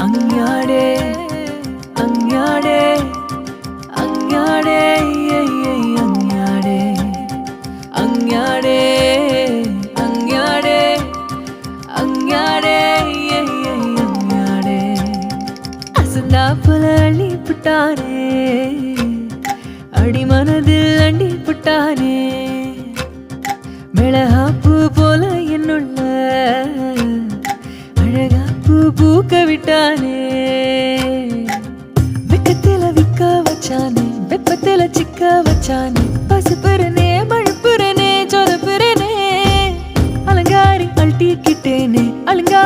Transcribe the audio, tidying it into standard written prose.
அஞ்ஞாடே அஞ்ஞாடே அஞ்ஞாடே அஞ்ஞாடே அஞ்ஞாடே அஞ்ஞாடே அஞ்ஞாடே அஞ்ஞாடே அசந்தா போல அள்ளி புட்டானே அடி மனதில் அண்டி புட்டானே மிளகாப்பூ போல என்னுள்ள அழகாப்பூ பூக்க விட்டானே வெக்கத்தில விக்க வச்சானே வெப்பத்தில சிக்க வச்சானே பசுப்புறனே மழுப்புறனே சொதப்புறனே அலங்காரி அழட்டிக்கிட்டேனே அலங்கா